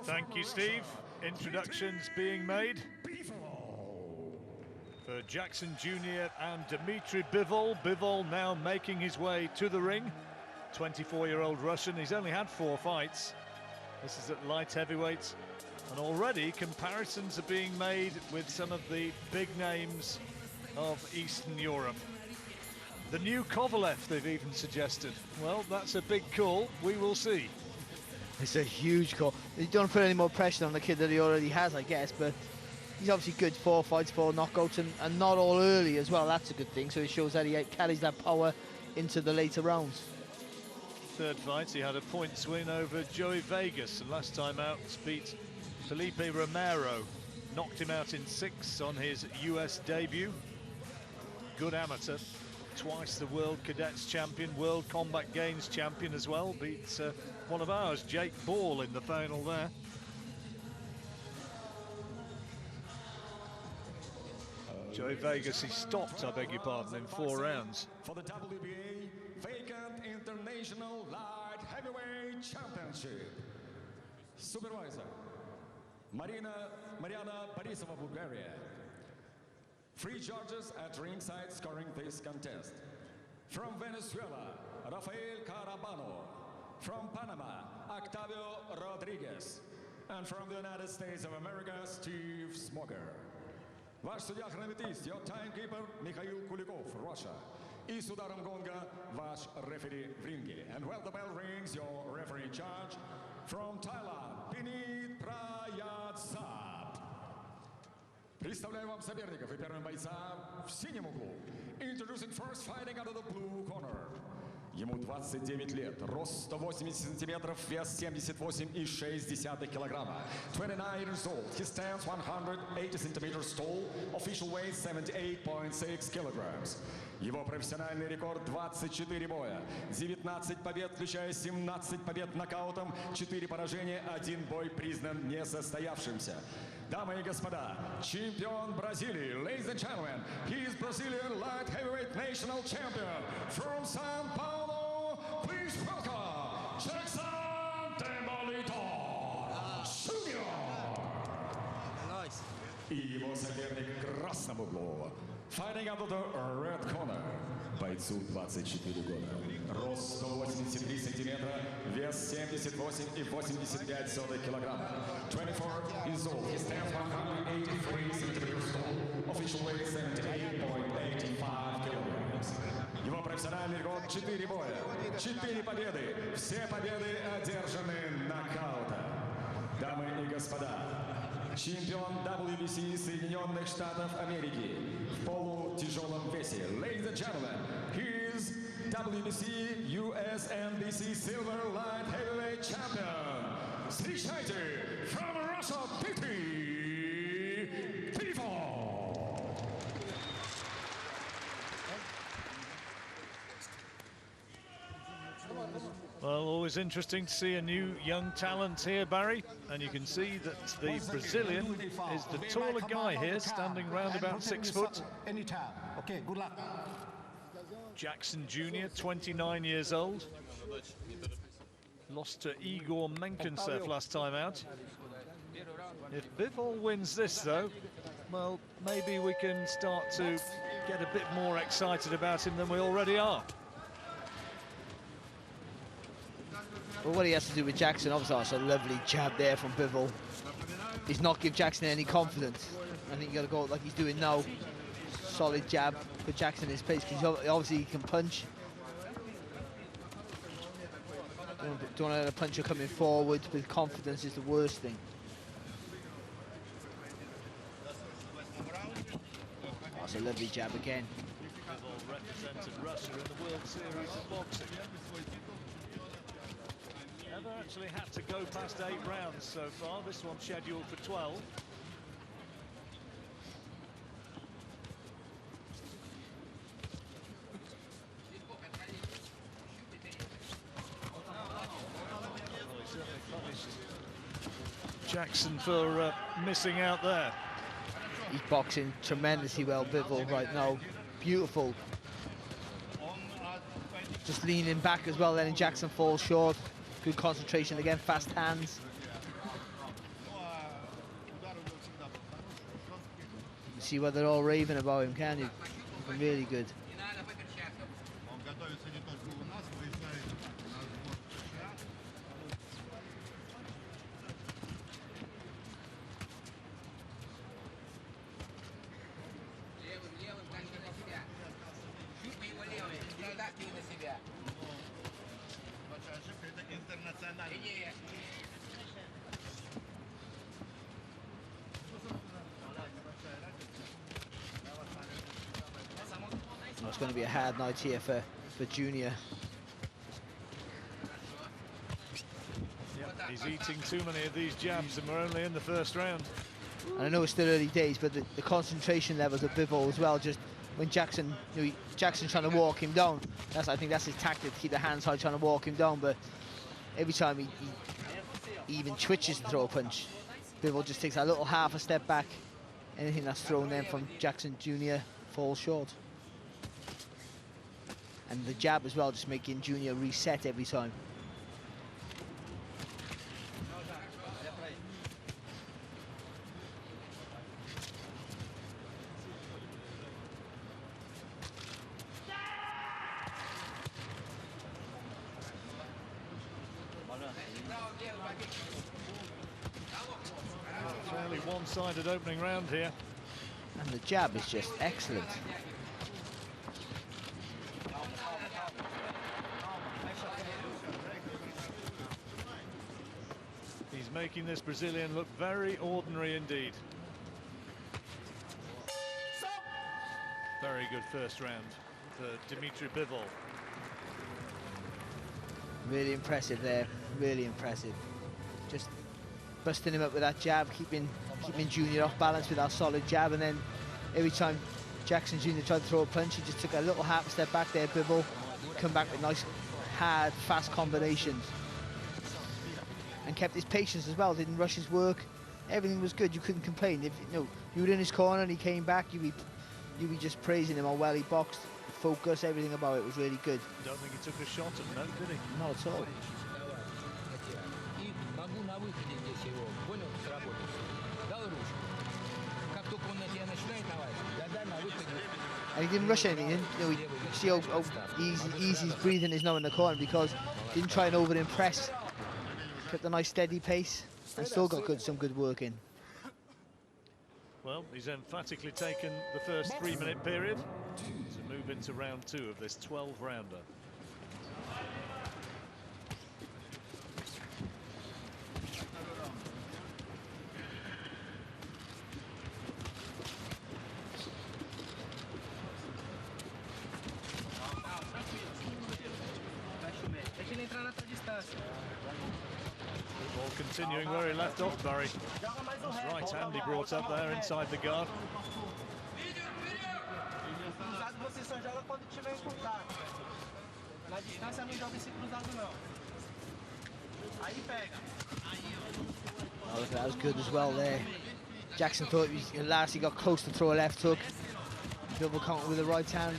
Thank you, Steve. Introductions being made for Jackson Jr. and Dmitry Bivol. Bivol now making his way to the ring. 24-year-old Russian. He's only had 4 fights. This is at light heavyweight. And already comparisons are being made with some of the big names of Eastern Europe. The new Kovalev, they've even suggested. Well, that's a big call. We will see. It's a huge call. You don't put any more pressure on the kid that he already has, I guess, but he's obviously good. 4 fights, 4 knockouts, and not all early as well. That's a good thing. So it shows that he carries that power into the later rounds. 3rd fight, he had a points win over Joey Vegas, and last time out beat Felipe Romero. Knocked him out in 6 on his US debut. Good amateur. Twice the World Cadets champion, World Combat Games champion as well. Beats one of ours, Jake Ball, in the final there. Joey Vegas, he stopped, I beg your pardon, in 4 rounds. For the WBA Vacant International Light Heavyweight Championship. Supervisor, Mariana Borisova, Bulgaria. 3 judges at ringside scoring this contest. From Venezuela, Rafael Carabano. From Panama, Octavio Rodriguez. And from the United States of America, Steve Smoger. Ваш судья-хронометрист, your timekeeper, Mikhail Kulikov, Russia. И с ударом гонга, ваш рефери в ринге. And while the bell rings, your referee in charge, from Thailand, Pinit Prayatsab. Представляю вам соперников и первым бойца в синем углу. Introducing first fighting out of the blue corner. Ему 29 лет, рост 180 сантиметров, вес 78,6 килограмма. 29 years old, he stands 180 centimeters tall, official weight 78.6 kilograms. Его профессиональный рекорд 24 боя, 19 побед, включая 17 побед нокаутом, 4 поражения, 1 бой признан несостоявшимся. Дамы и господа, чемпион Бразилии, ladies and gentlemen, he is Brazilian light heavyweight national champion from São Paulo. Please welcome Jackson Jr. Nice. И его соперник в красном углу. Fighting out of the red corner. Бойцу 24 года. Рост 183 сантиметра, вес 78,85 килограмма. 24 years old. He stands 183 centimeters tall. Official weight 78.85 kilograms. Его профессиональный рекорд 4 боя, 4 победы. Все победы одержаны нокаутом. Дамы и господа, чемпион WBC Соединенных Штатов Америки в полутяжелом весе. Ladies and gentlemen, he is WBC USNBC Silver Light Heavyweight Champion. Встречайте, from Russia, Dmitry Bivol. Well, always interesting to see a new young talent here, Barry. And you can see that the Brazilian is the taller guy here, standing round about 6 foot. Anytime. Okay, good luck. Jackson Jr., 29 years old. Lost to Igor Menkensev last time out. If Bivol wins this, though, well, maybe we can start to get a bit more excited about him than we already are. But what he has to do with Jackson, obviously, that's a lovely jab there from Bivol. He's not give Jackson any confidence. I think you got to go like he's doing now. Solid jab, put Jackson in his place, because obviously he can punch. Don't want to let a puncher coming forward with confidence is the worst thing. That's a lovely jab again. Bivol represented Russia in the World Series of Boxing. Never actually had to go past 8 rounds so far. This one's scheduled for 12. Well, he certainly punished Jackson for missing out there. He's boxing tremendously well, Bivol, right now. Beautiful. Just leaning back as well, letting Jackson fall short. Good concentration again, fast hands. You see why they're all raving about him, can you? Looking really good. It's going to be a hard night here for Junior. Yep, he's eating too many of these jabs, and we're only in the first round. And I know it's still early days, but the concentration levels of Bivol as well. Just when Jackson, Jackson's trying to walk him down. I think that's his tactic, to keep the hands high, trying to walk him down. But every time he even twitches to throw a punch, Bivol just takes a little half a step back. Anything that's thrown then from Jackson Jr. falls short. And the jab as well, just making Junior reset every time. Fairly one-sided opening round here. And the jab is just excellent. He's making this Brazilian look very ordinary indeed. Very good first round for Dmitry Bivol. Really impressive there, really impressive. Just busting him up with that jab, keeping Junior off balance with that solid jab, and then every time Jackson Jr. tried to throw a punch, he just took a little half step back there, Bivol, come back with nice, hard, fast combinations. And kept his patience as well, didn't rush his work. Everything was good, you couldn't complain. If you were in his corner and he came back, you'd be just praising him how well he boxed. The focus, everything about it was really good. Don't think he took a shot at note, did he? Not at all. And he didn't rush anything. You see how easy his breathing is now in the corner, because he didn't try and over-impress. Kept a nice steady pace and still got some good work in. Well, he's emphatically taken the first 3-minute period to move into round 2 of this 12-rounder. Ball continuing where he left off, Barry. That's right hand he brought up there inside the guard. Oh, that was good as well there. Jackson thought at last he got close to throw a left hook. Double counter with the right hand.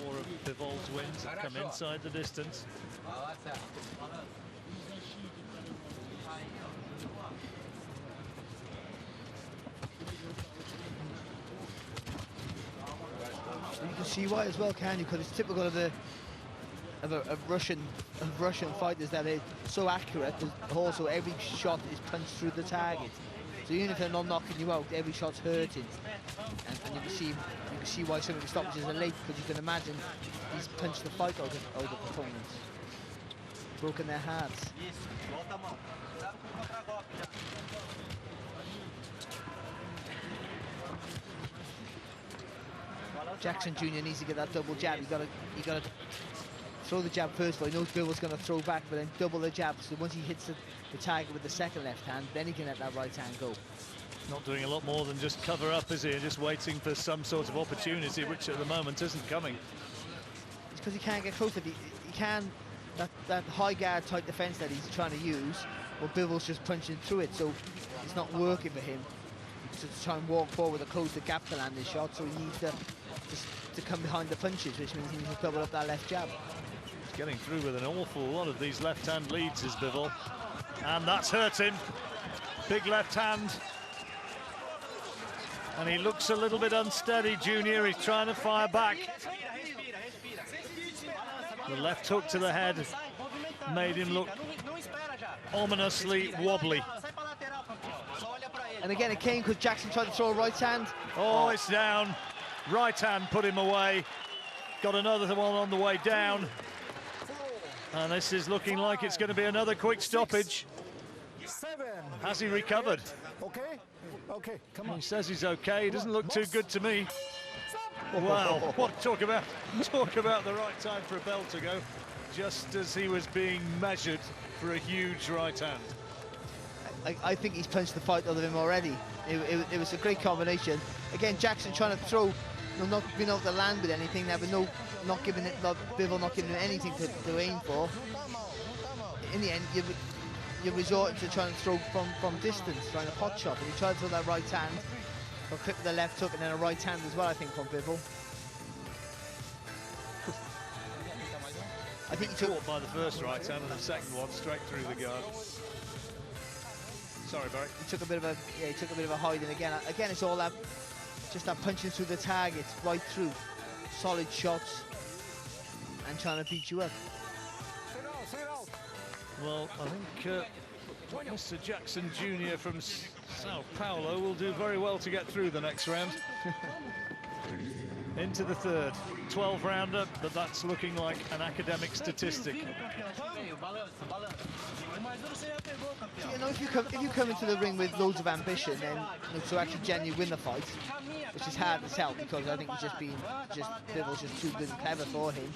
All 4 of Bivol's wins have come inside the distance. You can see why as well, can you? Because it's typical of Russian fighters that are so accurate. Also, every shot is punched through the target. So even if they're not knocking you out, every shot's hurting. And you can see why some of the stoppages are late, because you can imagine he's punched the fight out of opponents, broken their hearts. Jackson Jr. needs to get that double jab. You gotta throw the jab first, but he knows Bivol's going to throw back, but then double the jab. So once he hits the target with the second left hand, then he can let that right hand go. Not doing a lot more than just cover up, is he? Just waiting for some sort of opportunity, which at the moment isn't coming. It's because he can't get close. He can, that high guard type defense that he's trying to use, well, Bivol's just punching through it, so it's not working for him. to try and walk forward to close the gap to land his shot, so he needs to come behind the punches, which means he needs to double up that left jab. He's getting through with an awful lot of these left-hand leads, is Bivol. And that's hurt him. Big left hand. And he looks a little bit unsteady, Junior. He's trying to fire back. The left hook to the head made him look ominously wobbly. And again, it came because Jackson tried to throw a right hand. Oh, it's down. Right hand put him away. Got another one on the way down. And this is looking like it's going to be another quick stoppage. Has he recovered? Okay, okay, come on. He says he's okay. He doesn't look too good to me. Wow, what talk about the right time for a bell to go, just as he was being measured for a huge right hand. I think he's punched the fight out of him already. It was a great combination. Again, Jackson trying to throw, not being able to land with anything there, but not giving it, Bivol not giving him anything to aim for. In the end, you're resorting to trying to throw from distance, trying to pot shot, and he tried to throw that right hand, but clip with the left hook and then a right hand as well, I think, from Bivol. I think he took Caught by the first right hand and the second one straight through the guard. Sorry, Barry. He took a bit of a hiding again. Again, it's all that, just that punching through the target, right through, solid shots, and trying to beat you up. Well, I think Mr. Jackson Jr. from Sao Paulo will do very well to get through the next round. Into the third, 12-rounder, but that's looking like an academic statistic. You know, if you come into the ring with loads of ambition, then to actually genuinely win the fight, which is hard to tell because I think he's Bivol's just too good and clever for him.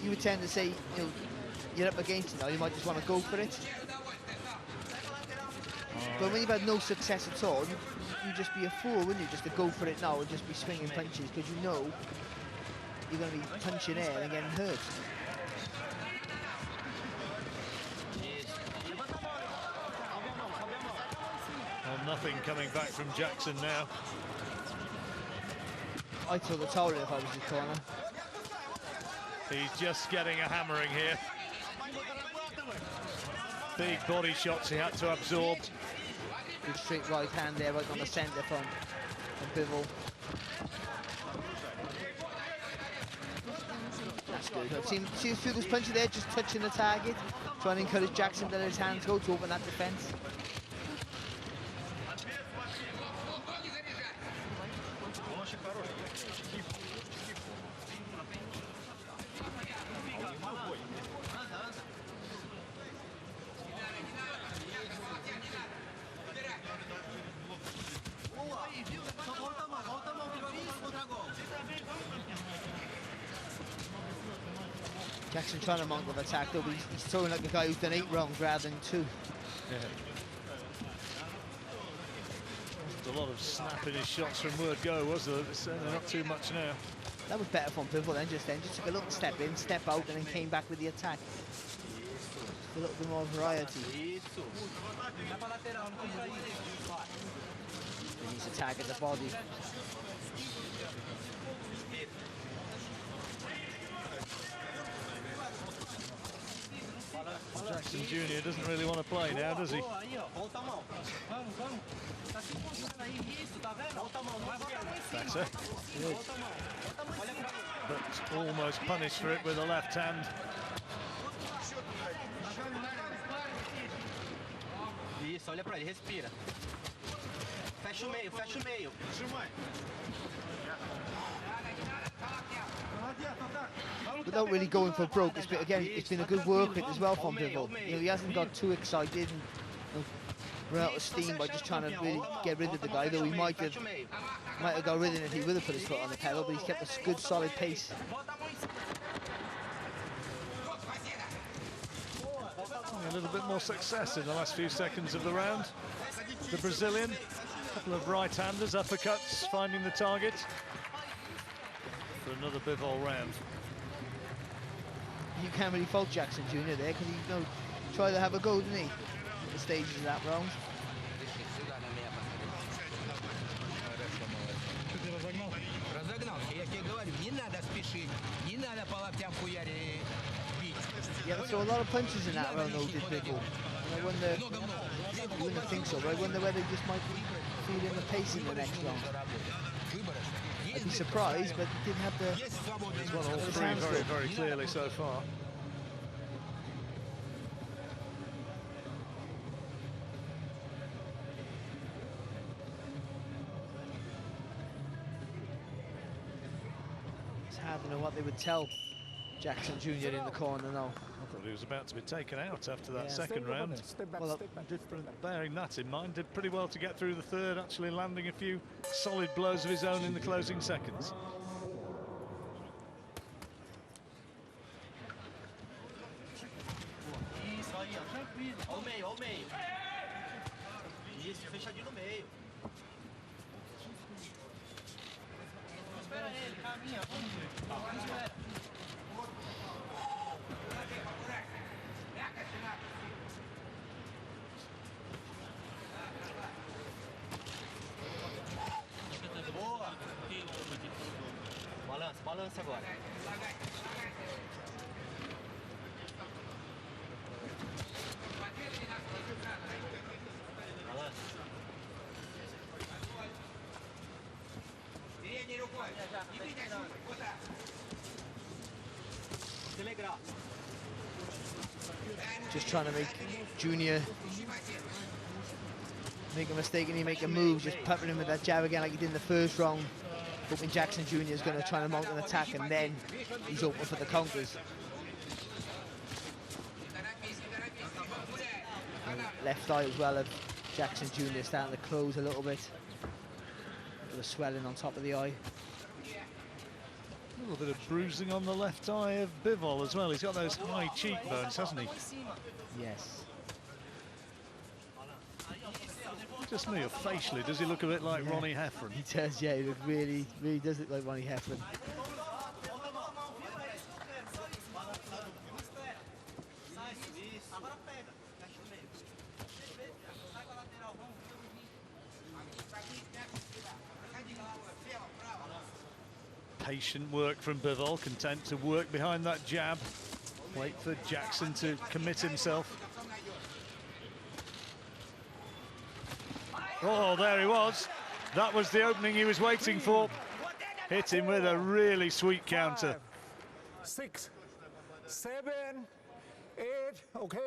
You would tend to say, you know, you're up against it now, you might just want to go for it. But when you've had no success at all, you'd just be a fool, wouldn't you, just to go for it now and just be swinging punches because you know you're going to be punching air and getting hurt. Well, nothing coming back from Jackson now. I'd throw the towel in if I was his corner. He's just getting a hammering here. Big body shots he had to absorb. Good straight right hand there, right on the centre from Bivol. That's good. See Fugel's punching there, just touching the target, trying to encourage Jackson to let his hands go to open that defence. Jackson trying to mount with attack though, but he's throwing like a guy who's done 8 rounds rather than 2. Yeah. There's a lot of snap in his shots from word go, was there? There's certainly not too much now. That was better from Bivol then, just took a little step in, step out, and then came back with the attack. Just a little bit more variety. And he's attacking the body. Jackson Jr. doesn't really want to play now, does he? Better. Good. But almost punished for it with a left hand. Isso, olha pra ele, respira. Fecha o meio, fecha o meio. Without really going for broke, it's been a good work rate as well from Bivol. You know, he hasn't got too excited and run out of steam by just trying to really get rid of the guy, though he might have got rid of him if he would have put his foot on the pedal, but he's kept a good solid pace. A little bit more success in the last few seconds of the round. The Brazilian, a couple of right-handers, uppercuts, finding the target for another Bivol round. You can't really fault Jackson Jr. there because he tried to have a go, didn't he, at the stages of that round. Yeah, they throw a lot of punches in that round, though, did Bivol. I wonder, you wouldn't think so, but I wonder whether he just might be feeling the pace in the next round. I'd be surprised, but he didn't have the... He's won all three very, very clearly so far. It's hard to know what they would tell Jackson Jr. in the corner now. I thought he was about to be taken out after that second round. Well, Bearing that in mind, did pretty well to get through the third, actually landing a few solid blows of his own in the closing seconds. Isso aí, ó, tranquilo. Ao meio, ao meio. Isso, fechadinho no meio. Espera ele, caminha, vamos ver. Espera. Boa. Balança, balança agora. Just trying to make Junior make a mistake and he make a move, just peppering him with that jab again like he did in the first round, hoping Jackson Jr. is going to try to mount an attack, and then he's open for the counters. And left eye as well of Jackson Jr. starting to close a little bit. A bit of swelling on top of the eye. A little bit of bruising on the left eye of Bivol as well. He's got those high cheekbones, hasn't he? Yes. Just me, or facially, does he look a bit like Ronnie Heffron? He does, yeah, he really does look like Ronnie Heffron. Patient work from Bivol, content to work behind that jab. Wait for Jackson to commit himself. Oh, there he was. That was the opening he was waiting for. Hit him with a really sweet counter. 5, 6, 7, 8, okay,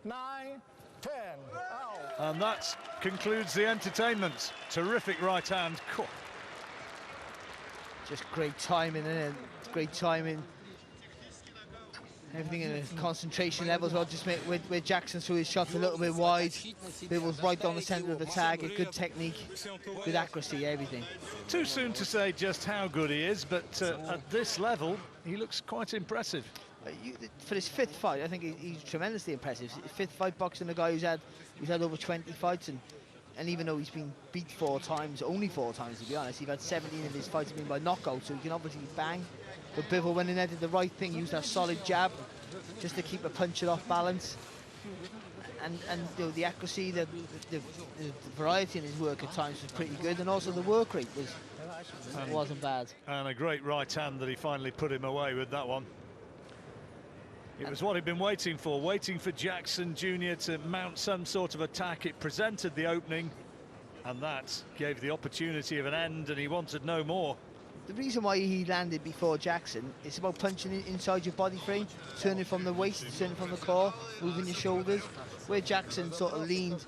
9, 10, out. And that concludes the entertainment. Terrific right hand. Just great timing, and great timing. Everything in the concentration levels. Well, just with Jackson threw his shots a little bit wide. Bivol's right down the centre of the target. Good technique, good accuracy, everything. Too soon to say just how good he is, but at this level, he looks quite impressive. For his fifth fight, I think he's tremendously impressive. His fifth fight boxing a guy who's had over 20 fights, and even though he's been beat 4 times, only 4 times to be honest, he's had 17 of his fights have been by knockout, so he can obviously bang. But Bivol went in there, did the right thing, used that solid jab just to keep a puncher off balance. And you know, the accuracy, the variety in his work at times was pretty good, and also the work rate wasn't bad. And a great right hand that he finally put him away with that one. It was what he'd been waiting for Jackson Jr. to mount some sort of attack. It presented the opening, and that gave the opportunity of an end, and he wanted no more. The reason why he landed before Jackson is about punching inside your body frame, turning from the waist, turning from the core, moving your shoulders. Where Jackson sort of leaned,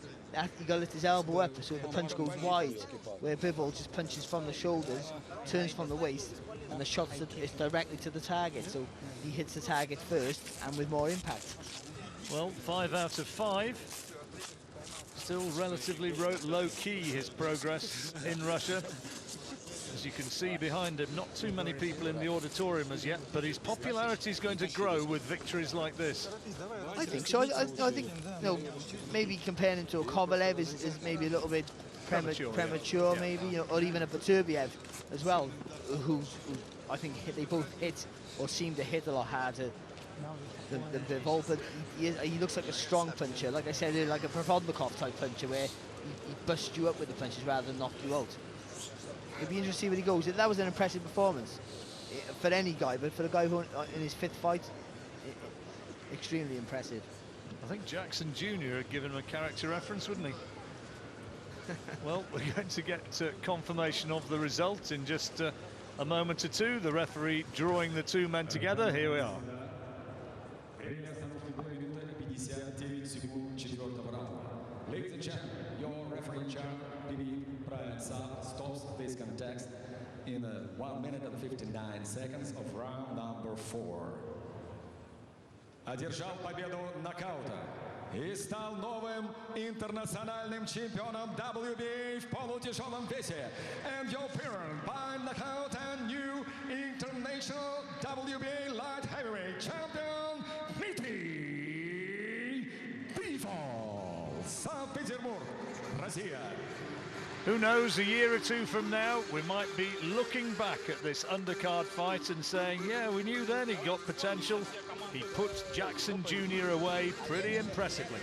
he got to lift his elbow up so the punch goes wide. Where Bivol just punches from the shoulders, turns from the waist, and the shot is directly to the target. So he hits the target first and with more impact. Well, 5 out of 5. Still relatively low-key, his progress in Russia. As you can see behind him, not too many people in the auditorium as yet, but his popularity is going to grow with victories like this. I think so. I think, you know, maybe comparing him to a Kovalev is maybe a little bit premature, yeah. maybe, you know, or even a Baturbiev as well, who I think they both hit or seem to hit a lot harder than Bivol, but he looks like a strong puncher. Like I said, like a Provodnikov type puncher where he busts you up with the punches rather than knock you out. It'd be interesting to see where he goes. That was an impressive performance. for any guy, but for the guy who in his 5th fight, extremely impressive. I think Jackson Jr. had given him a character reference, wouldn't he? Well, we're going to get confirmation of the result in just a moment or two. The referee drawing the two men together. Here we are. Ladies and gentlemen, your referee chair, Bibi stops this contest in 1 minute and 59 seconds of round number 4. Одержал победу нокаута и стал новым интернациональным чемпионом WBA в полутяжелом весе. And your parent by knockout and new international WBA light heavyweight champion, Dmitry Bivol, Санкт-Петербург, Россия. Who knows, a year or two from now, we might be looking back at this undercard fight and saying, yeah, we knew then he got potential. He put Jackson Jr. away pretty impressively.